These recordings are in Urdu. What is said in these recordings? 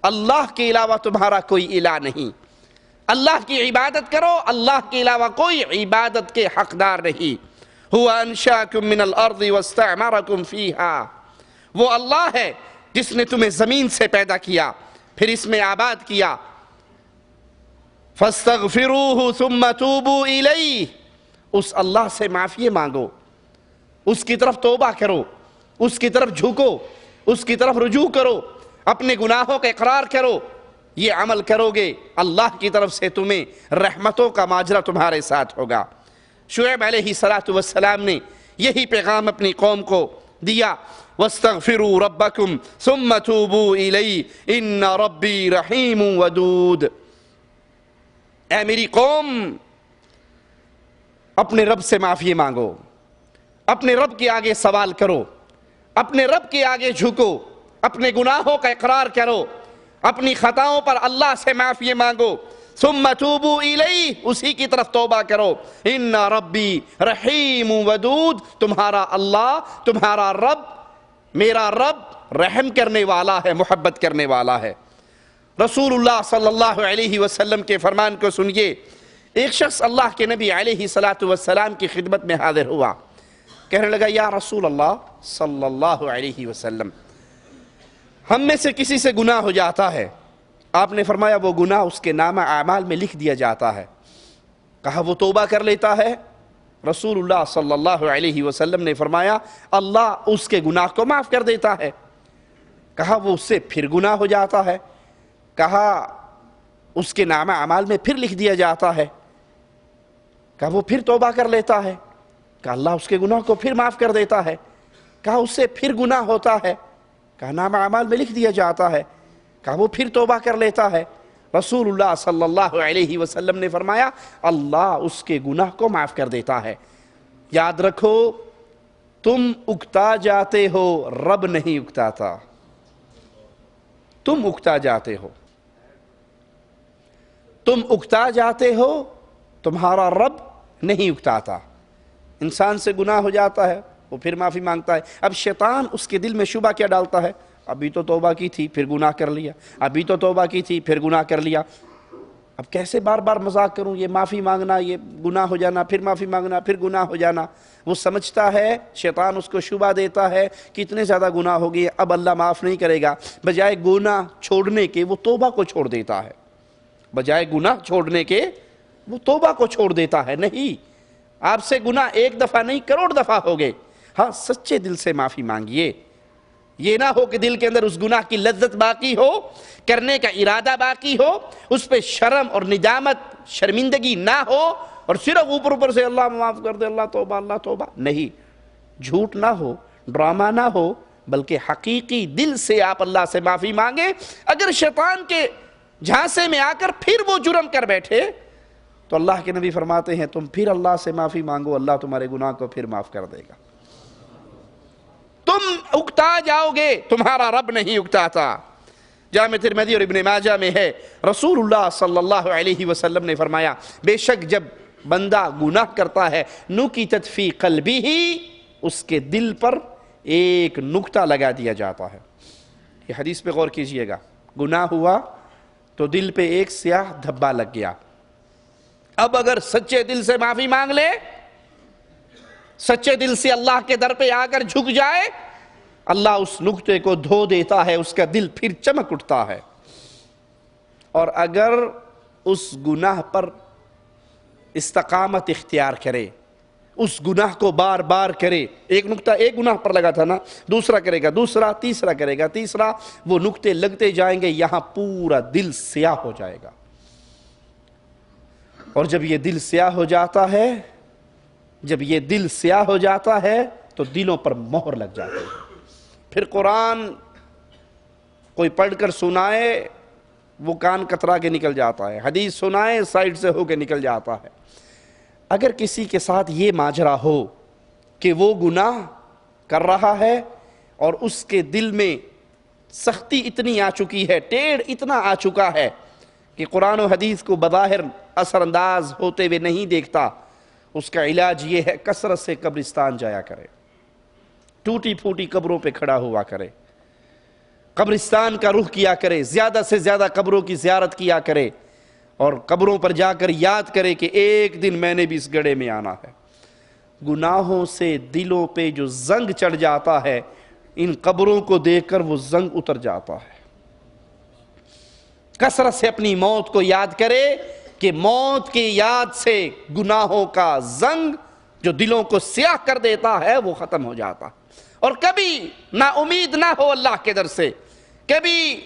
اللہ کے علاوہ تمہارا کوئی الہ نہیں، اللہ کی عبادت کرو، اللہ کے علاوہ کوئی عبادت کے حقدار نہیں۔ هو انشاکم من الارض واستعمرکم فیہا، وہ اللہ ہے جس نے تمہیں زمین سے پیدا کیا پھر اس میں آباد کیا۔ فاستغفروہ ثم توبوا الیہ، اس اللہ سے معافی مانگو، اس کی طرف توبہ کرو، اس کی طرف جھکو، اس کی طرف رجوع کرو، اپنے گناہوں کا اقرار کرو۔ یہ عمل کرو گے اللہ کی طرف سے تمہیں رحمتوں کا ماجرا تمہارے ساتھ ہوگا۔ شعیب علیہ السلام نے یہی پیغام اپنی قوم کو دیا، وَاسْتَغْفِرُوا رَبَّكُمْ ثُمَّ تُوبُوا إِلَيْهِ إِنَّ رَبِّي رَحِيمٌ وَدُودٌ۔ اے میری قوم، اپنے رب سے معافی مانگو، اپنے رب کے آگے سوال کرو، اپنے رب کے آگے جھکو، اپنے گناہوں کا اقرار کرو، اپنی خطاؤں پر اللہ سے معافی مانگو، ثم توبوا الیہ، اسی کی طرف توبہ کرو۔ ان ربی رحیم ودود، تمہارا اللہ، تمہارا رب، میرا رب رحم کرنے والا ہے، محبت کرنے والا ہے۔ رسول اللہ صلی اللہ علیہ وسلم کے فرمان کو سنیے۔ ایک شخص اللہ کے نبی علیہ السلام کی خدمت میں حاضر ہوا، کہنے لگا یا رسول اللہ صلی اللہ علیہ وسلم، ہم میں سے کسی سے گناہ ہو جاتا ہے، آپ نے فرمایا وہ گناہ اس کے نامہ اعمال میں لکھ دیا جاتا ہے، کہا وہ توبہ کر لیتا ہے؟ رسول اللہ صلی اللہ علیہ وسلم نے فرمایا اللہ اس کے گناہ کو معاف کر دیتا ہے۔ کہا وہ اس سے پھر گناہ ہو جاتا ہے؟ کہا اس کے نامہ اعمال میں پھر لکھ دیا جاتا ہے۔ کہا وہ پھر توبہ کر لیتا ہے؟ کہا اللہ اس کے گناہ کو پھر معاف کر دیتا ہے۔ کہا اس سے پھر گناہ ہوتا ہے؟ کہا نامہ اعمال میں لکھ دیا جاتا ہے۔ کہا وہ پھر توبہ کر لیتا ہے؟ رسول اللہ صلی اللہ علیہ وسلم نے فرمایا اللہ اس کے گناہ کو معاف کر دیتا ہے۔ یاد رکھو تم اکتا جاتے ہو، رب نہیں اکتاتا، تم اکتا جاتے ہو، تم اکتا جاتے ہو، تمہارا رب نہیں اکتاتا۔ انسان سے گناہ ہو جاتا ہے وہ پھر معافی مانگتا ہے۔ اب شیطان اس کے دل میں شبہ کیا ڈالتا ہے؟ ابھی تو توبہ کی تھی پھر گناہ کر لیا، ابھی تو توبہ کی تھی پھر گناہ کر لیا، اب کیسے بار بار مذاق کروں، یہ معافی مانگنا، یہ گناہ ہو جانا، پھر معافی مانگنا، پھر گناہ ہو جانا۔ وہ سمجھتا ہے، شیطان اس کو شبہ دیتا ہے کہ اتنے زیادہ گناہ ہو گئے اب اللہ معاف نہیں کرے گا، بجائے گناہ چھوڑنے کے وہ توبہ کو چھوڑ دیتا ہے، بجائے گناہ چھوڑنے کے وہ توبہ کو چھوڑ دیتا ہے۔ نہیں، آپ سے گناہ ایک دفعہ نہیں کروڑ دفعہ ہو گئے، ہاں سچے دل سے معافی مانگیے۔ یہ نہ ہو کہ دل کے اندر اس گناہ کی لذت باقی ہو، کرنے کا ارادہ باقی ہو، اس پہ شرم اور ندامت، شرمندگی نہ ہو، اور صرف اوپر سے اللہ معاف کر دے، اللہ توبہ، اللہ توبہ۔ نہیں، جھوٹ نہ ہو، ڈرامہ نہ ہو، بلکہ حقیقی دل سے آپ اللہ سے معافی مانگے۔ اگر شیطان کے جھانسے میں آ کر پھر وہ جرم کر بیٹھے تو اللہ کے نبی فرماتے ہیں تم پھر اللہ سے معافی مانگو، اللہ تمہارے گناہ کو پھر معاف کر دے گا۔ تم اکتا جاؤ گے، تمہارا رب نہیں اکتاتا۔ جامع ترمذی اور ابن ماجہ میں ہے رسول اللہ صلی اللہ علیہ وسلم نے فرمایا بے شک جب بندہ گناہ کرتا ہے نُکِتَتْ فِي قَلْبِهِ، اس کے دل پر ایک نکتہ لگا دیا جاتا ہے۔ یہ حدیث پہ غور کیجئے گا، گناہ ہوا تو دل پہ ایک سیاہ دھبا لگ گیا۔ اب اگر سچے دل سے معافی مانگ لے، سچے دل سے اللہ کے در پہ آ کر جھک جائے، اللہ اس نقطے کو دھو دیتا ہے، اس کا دل پھر چمک اٹھتا ہے۔ اور اگر اس گناہ پر استقامت اختیار کرے، اس گناہ کو بار بار کرے، ایک نقطہ ایک گناہ پر لگا تھا نا، دوسرا کرے گا، دوسرا، تیسرا کرے گا، تیسرا، وہ نقطے لگتے جائیں گے، یہاں پورا دل سیاہ ہو جائے گا۔ اور جب یہ دل سیاہ ہو جاتا ہے، جب یہ دل سیاہ ہو جاتا ہے تو دلوں پر مہر لگ جاتی ہے۔ پھر قرآن کوئی پڑھ کر سنائے وہ کان کترا کے نکل جاتا ہے، حدیث سنائے سائڈ سے ہو کے نکل جاتا ہے۔ اگر کسی کے ساتھ یہ ماجرا ہو کہ وہ گناہ کر رہا ہے اور اس کے دل میں سختی اتنی آ چکی ہے، ٹیڑھ اتنا آ چکا ہے کہ قرآن و حدیث کو بظاہر اثر انداز ہوتے ہوئے نہیں دیکھتا، اس کا علاج یہ ہے کثرت سے قبرستان جایا کرے، ٹوٹی پھوٹی قبروں پہ کھڑا ہوا کرے، قبرستان کا رخ کیا کرے، زیادہ سے زیادہ قبروں کی زیارت کیا کرے، اور قبروں پر جا کر یاد کرے کہ ایک دن میں نے بھی اس گڑھے میں آنا ہے۔ گناہوں سے دلوں پہ جو زنگ چڑھ جاتا ہے، ان قبروں کو دیکھ کر وہ زنگ اتر جاتا ہے۔ کثرت سے اپنی موت کو یاد کرے کہ موت کی یاد سے گناہوں کا زنگ جو دلوں کو سیاہ کر دیتا ہے وہ ختم ہو جاتا۔ اور کبھی نا امید نہ ہو اللہ کے در سے، کبھی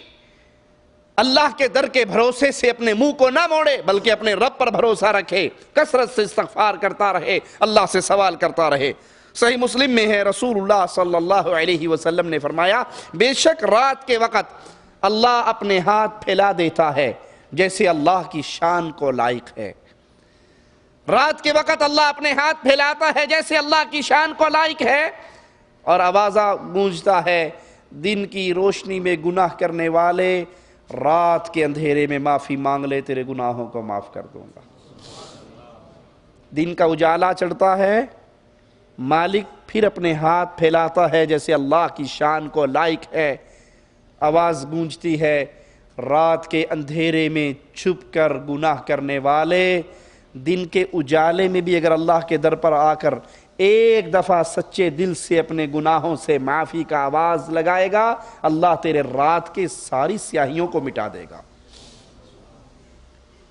اللہ کے در کے بھروسے سے اپنے منہ کو نہ موڑے، بلکہ اپنے رب پر بھروسہ رکھے، کثرت سے استغفار کرتا رہے، اللہ سے سوال کرتا رہے۔ صحیح مسلم میں ہے، رسول اللہ صلی اللہ علیہ وسلم نے فرمایا، بے شک رات کے وقت اللہ اپنے ہاتھ پھیلا دیتا ہے جیسے اللہ کی شان کو لائق ہے۔ رات کے وقت اللہ اپنے ہاتھ پھیلاتا ہے جیسے اللہ کی شان کو لائق ہے، اور آوازہ گونجتا ہے، دن کی روشنی میں گناہ کرنے والے رات کے اندھیرے میں معافی مانگ لے، تیرے گناہوں کو معاف کر دوں گا۔ دن کا اجالا چڑھتا ہے، مالک پھر اپنے ہاتھ پھیلاتا ہے جیسے اللہ کی شان کو لائق ہے، آواز گونجتی ہے، رات کے اندھیرے میں چھپ کر گناہ کرنے والے دن کے اجالے میں بھی اگر اللہ کے در پر آ کر ایک دفعہ سچے دل سے اپنے گناہوں سے معافی کا آواز لگائے گا، اللہ تیرے رات کے ساری سیاہیوں کو مٹا دے گا۔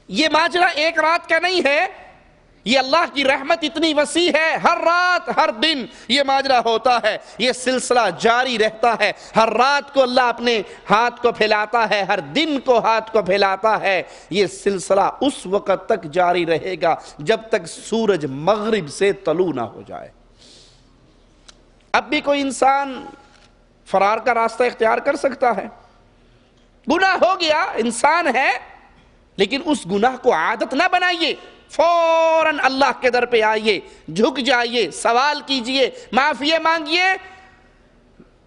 یہ ماجرا ایک رات کا نہیں ہے، یہ اللہ کی رحمت اتنی وسیع ہے، ہر رات ہر دن یہ ماجرا ہوتا ہے، یہ سلسلہ جاری رہتا ہے۔ ہر رات کو اللہ اپنے ہاتھ کو پھیلاتا ہے، ہر دن کو ہاتھ کو پھیلاتا ہے۔ یہ سلسلہ اس وقت تک جاری رہے گا جب تک سورج مغرب سے طلوع نہ ہو جائے۔ اب بھی کوئی انسان فرار کا راستہ اختیار کر سکتا ہے، گناہ ہو گیا، انسان ہے، لیکن اس گناہ کو عادت نہ بنائیے، فوراً اللہ کے در پہ آئیے، جھک جائیے، سوال کیجئے، معافی مانگیے۔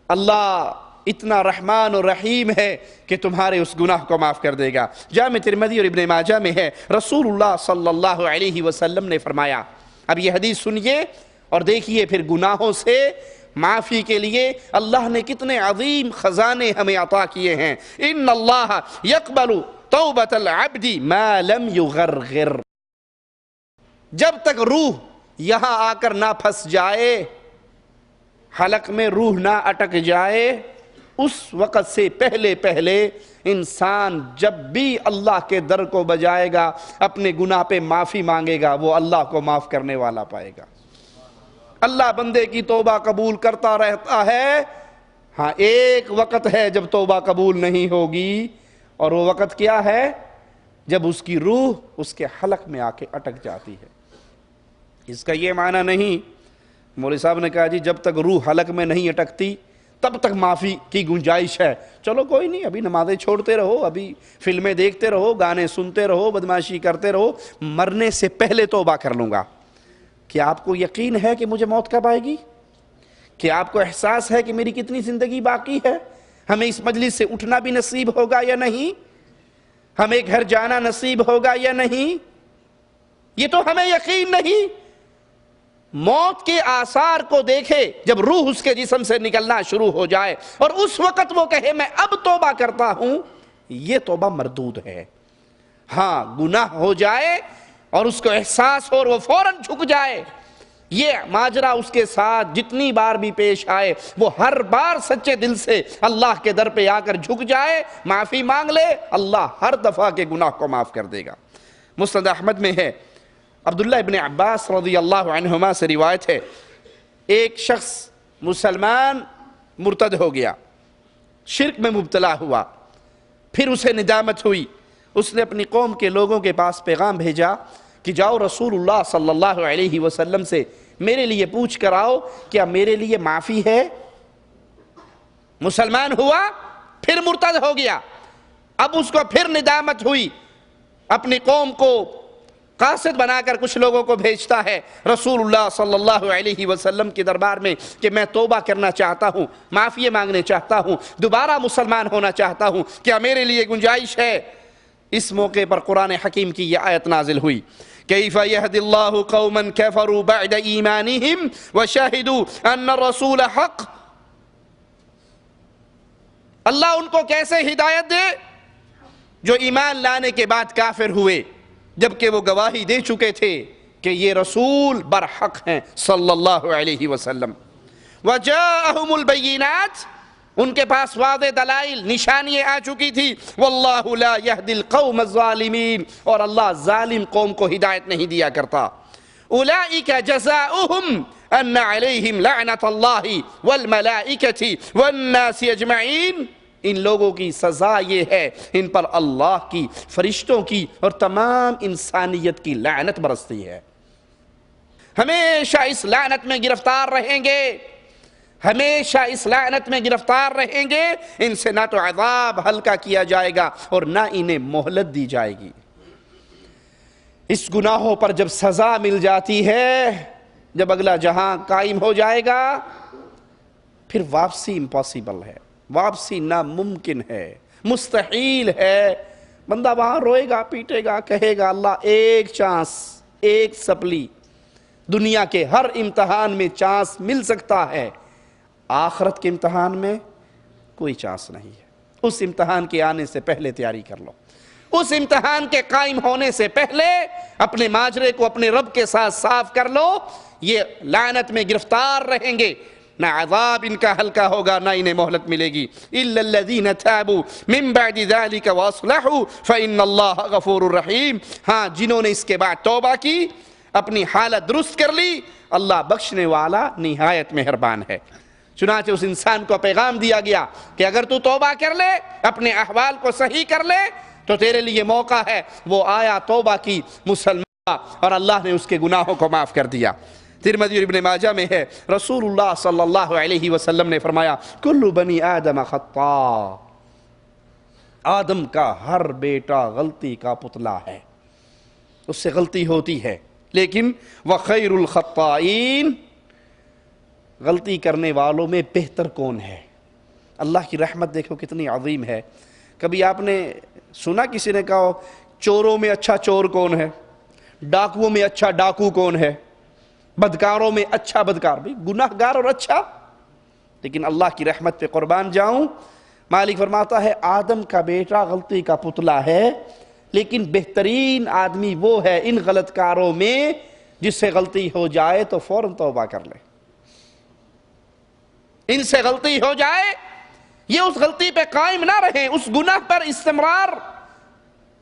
اللہ اتنا رحمان و رحیم ہے کہ تمہارے اس گناہ کو معاف کر دے گا۔ جامع ترمذی اور ابن ماجہ میں ہے، رسول اللہ صلی اللہ علیہ وسلم نے فرمایا، اب یہ حدیث سنیے اور دیکھیے پھر گناہوں سے معافی کے لیے اللہ نے کتنے عظیم خزانے ہمیں عطا کیے ہیں۔ ان اللہ یقبل توبۃ العبد ما لم یغرغر، جب تک روح یہاں آ کر نہ پھنس جائے، حلق میں روح نہ اٹک جائے، اس وقت سے پہلے انسان جب بھی اللہ کے در کو بجائے گا، اپنے گناہ پہ معافی مانگے گا، وہ اللہ کو معاف کرنے والا پائے گا۔ اللہ بندے کی توبہ قبول کرتا رہتا ہے، ہاں ایک وقت ہے جب توبہ قبول نہیں ہوگی، اور وہ وقت کیا ہے؟ جب اس کی روح اس کے حلق میں آ کے اٹک جاتی ہے۔ اس کا یہ معنی نہیں، مولوی صاحب نے کہا جی جب تک روح حلق میں نہیں اٹکتی تب تک معافی کی گنجائش ہے، چلو کوئی نہیں، ابھی نمازیں چھوڑتے رہو، ابھی فلمیں دیکھتے رہو، گانے سنتے رہو، بدمعاشی کرتے رہو، مرنے سے پہلے توبہ کر لوں گا۔ کیا آپ کو یقین ہے کہ مجھے موت کب آئے گی؟ کیا آپ کو احساس ہے کہ میری کتنی زندگی باقی ہے؟ ہمیں اس مجلس سے اٹھنا بھی نصیب ہوگا یا نہیں؟ ہمیں گھر جانا نصیب ہوگا یا نہیں؟ یہ تو ہمیں یقین نہیں۔ موت کے آثار کو دیکھے جب روح اس کے جسم سے نکلنا شروع ہو جائے اور اس وقت وہ کہے میں اب توبہ کرتا ہوں، یہ توبہ مردود ہے۔ ہاں گناہ ہو جائے اور اس کو احساس ہو اور وہ فوراً جھک جائے، یہ ماجرا اس کے ساتھ جتنی بار بھی پیش آئے وہ ہر بار سچے دل سے اللہ کے در پہ آ کر جھک جائے، معافی مانگ لے، اللہ ہر دفعہ کے گناہ کو معاف کر دے گا۔ مسند احمد میں ہے، عبداللہ ابن عباس رضی اللہ عنہما سے روایت ہے، ایک شخص مسلمان مرتد ہو گیا، شرک میں مبتلا ہوا، پھر اسے ندامت ہوئی، اس نے اپنی قوم کے لوگوں کے پاس پیغام بھیجا کہ جاؤ رسول اللہ صلی اللہ علیہ وسلم سے میرے لیے پوچھ کر آؤ کیا میرے لیے معافی ہے۔ مسلمان ہوا پھر مرتد ہو گیا، اب اس کو پھر ندامت ہوئی، اپنی قوم کو قاصد بنا کر کچھ لوگوں کو بھیجتا ہے رسول اللہ صلی اللہ علیہ وسلم کے دربار میں کہ میں توبہ کرنا چاہتا ہوں، معافی مانگنے چاہتا ہوں، دوبارہ مسلمان ہونا چاہتا ہوں، کیا میرے لیے گنجائش ہے؟ اس موقع پر قرآن حکیم کی یہ آیت نازل ہوئی، کیف یہدی اللہ قوما کفروا بعد ایمانہم وشہدوا ان الرسول حق۔ اللہ ان کو کیسے ہدایت دے؟ جو ایمان لانے کے بعد کافر ہوئے، جبکہ وہ گواہی دے چکے تھے کہ یہ رسول برحق ہیں صلی اللہ علیہ وسلم۔ وَجَاءَهُمُ الْبَيِّنَاتِ، ان کے پاس واضح دلائل نشانیاں آ چکی تھی۔ وَاللَّهُ لَا يَهْدِي الْقَوْمَ الظَّالِمِينَ، اور اللہ ظالم قوم کو ہدایت نہیں دیا کرتا۔ أُولَئِكَ جَزَاؤُهُمْ أَنَّ عَلَيْهِمْ لَعْنَةَ اللَّهِ وَالْمَلَائِكَةِ وَالنَّاسِ أَجْمَعِينَ، ان لوگوں کی سزا یہ ہے، ان پر اللہ کی، فرشتوں کی اور تمام انسانیت کی لعنت برستی ہے۔ ہمیشہ اس لعنت میں گرفتار رہیں گے، ہمیشہ اس لعنت میں گرفتار رہیں گے۔ ان سے نہ تو عذاب ہلکا کیا جائے گا اور نہ انہیں مہلت دی جائے گی۔ اس گناہوں پر جب سزا مل جاتی ہے، جب اگلا جہاں قائم ہو جائے گا، پھر واپسی امپاسبل ہے، واپسی ناممکن ہے، مستحیل ہے۔ بندہ وہاں روئے گا، پیٹے گا، کہے گا اللہ ایک چانس، ایک سپلی۔ دنیا کے ہر امتحان میں چانس مل سکتا ہے، آخرت کے امتحان میں کوئی چانس نہیں ہے۔ اس امتحان کے آنے سے پہلے تیاری کر لو، اس امتحان کے قائم ہونے سے پہلے اپنے ماجرے کو اپنے رب کے ساتھ صاف کر لو۔ یہ لعنت میں گرفتار رہیں گے، نہ عذاب ان کا ہلکا ہوگا، نہ انہیں مہلت ملے گی۔ إِلَّا الَّذِينَ تَابُوا مِن بَعْدِ ذَلِكَ وَأَصْلَحُوا فَإِنَّ اللَّهَ غَفُورٌ رَحِيمٌ، ہاں جنہوں نے اس کے بعد توبہ کی، اپنی حالت درست کر لی، اللہ بخشنے والا نہایت مہربان ہے۔ چنانچہ اس انسان کو پیغام دیا گیا کہ اگر تو توبہ کر لے، اپنے احوال کو صحیح کر لے، تو تیرے لیے موقع ہے۔ وہ آیا، توبہ کی، مسلمان، اور اللہ نے اس کے گناہوں کو معاف کر دیا۔ ترمذی اور ابن ماجہ میں ہے، رسول اللہ صلی اللہ علیہ وسلم نے فرمایا کل بنی آدم خطاء، آدم کا ہر بیٹا غلطی کا پتلا ہے، اس سے غلطی ہوتی ہے، لیکن وخیر الخطائین، غلطی کرنے والوں میں بہتر کون ہے؟ اللہ کی رحمت دیکھو کتنی عظیم ہے۔ کبھی آپ نے سنا کسی نے کہا چوروں میں اچھا چور کون ہے، ڈاکوؤں میں اچھا ڈاکو کون ہے، بدکاروں میں اچھا بدکار؟ بھی گناہ گار اور اچھا؟ لیکن اللہ کی رحمت پہ قربان جاؤں، مالک فرماتا ہے آدم کا بیٹا غلطی کا پتلا ہے، لیکن بہترین آدمی وہ ہے ان غلط کاروں میں جس سے غلطی ہو جائے تو فوراً توبہ کر لے۔ ان سے غلطی ہو جائے، یہ اس غلطی پہ قائم نہ رہیں، اس گناہ پر استمرار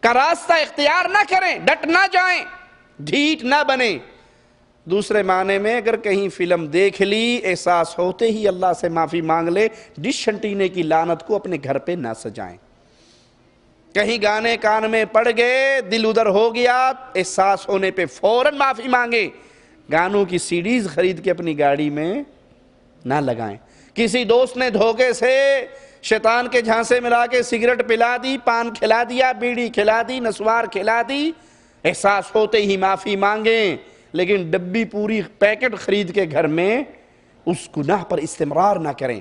کا راستہ اختیار نہ کریں، ڈٹ نہ جائیں، ڈھیٹ نہ بنیں۔ دوسرے معنی میں اگر کہیں فلم دیکھ لی، احساس ہوتے ہی اللہ سے معافی مانگ لے، ڈش انٹینے کی لعنت کو اپنے گھر پہ نہ سجائیں۔ کہیں گانے کان میں پڑ گئے، دل ادھر ہو گیا، احساس ہونے پہ فوراً معافی مانگیں۔ گانوں کی سیڈیز خرید کے اپنی گاڑی میں نہ لگائیں۔ کسی دوست نے دھوکے سے شیطان کے جھانسے ملا کے سگریٹ پلا دی، پان کھلا دیا، بیڑی کھلا دی، نسوار کھلا دی، احساس ہوتے ہی معافی مانگیں، لیکن ڈبی پوری پیکٹ خرید کے گھر میں اس گناہ پر استمرار نہ کریں۔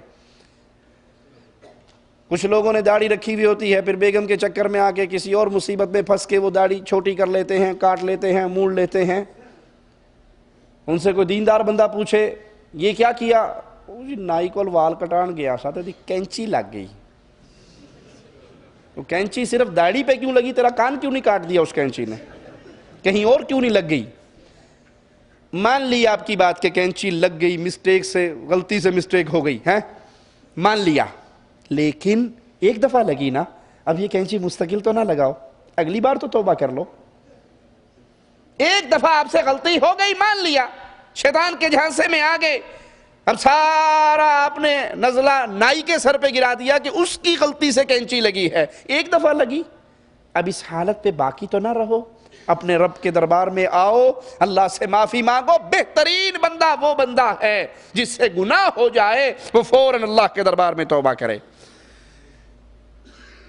کچھ لوگوں نے داڑھی رکھی ہوئی ہوتی ہے، پھر بیگم کے چکر میں آ کے کسی اور مصیبت میں پھنس کے وہ داڑھی چھوٹی کر لیتے ہیں، کاٹ لیتے ہیں، موڑ لیتے ہیں۔ ان سے کوئی دیندار بندہ پوچھے یہ کیا کیا؟ نائی کول وال کٹان گیا سا تے کینچی لگ گئی۔ تو کینچی صرف داڑھی پہ کیوں لگی؟ تیرا کان کیوں نہیں کاٹ دیا اس کینچی نے؟ کہیں اور کیوں نہیں لگ گئی؟ مان لی آپ کی بات کہ کینچی لگ گئی، مسٹیک سے، غلطی سے مسٹیک ہو گئی ہے، مان لیا، لیکن ایک دفعہ لگی نا، اب یہ کینچی مستقل تو نہ لگاؤ، اگلی بار تو توبہ کر لو۔ ایک دفعہ آپ سے غلطی ہو گئی، مان لیا، شیطان کے جھانسے میں آ گئے، اب سارا آپ نے نزلہ نائی کے سر پہ گرا دیا کہ اس کی غلطی سے کینچی لگی ہے۔ ایک دفعہ لگی، اب اس حالت پہ باقی تو نہ رہو، اپنے رب کے دربار میں آؤ، اللہ سے معافی مانگو۔ بہترین بندہ وہ بندہ ہے جس سے گناہ ہو جائے وہ فوراً اللہ کے دربار میں توبہ کرے۔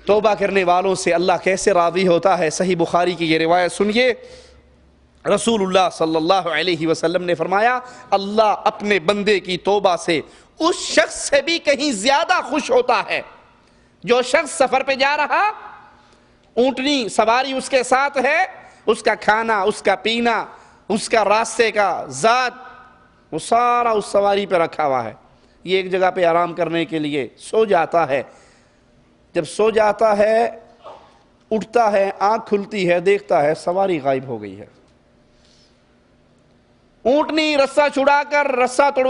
توبہ کرنے والوں سے اللہ کیسے راضی ہوتا ہے؟ صحیح بخاری کی یہ روایت سنیے، رسول اللہ صلی اللہ علیہ وسلم نے فرمایا اللہ اپنے بندے کی توبہ سے اس شخص سے بھی کہیں زیادہ خوش ہوتا ہے۔ جو شخص سفر پہ جا رہا، اونٹنی سواری اس کے ساتھ ہے، اس کا کھانا، اس کا پینا، اس کا راستے کا ذات، وہ سارا اس سواری پہ رکھا ہوا ہے۔ یہ ایک جگہ پہ آرام کرنے کے لیے سو جاتا ہے، جب سو جاتا ہے اٹھتا ہے آنکھ کھلتی ہے دیکھتا ہے سواری غائب ہو گئی ہے۔ اونٹنی رسہ چھڑا کر رسہ توڑوا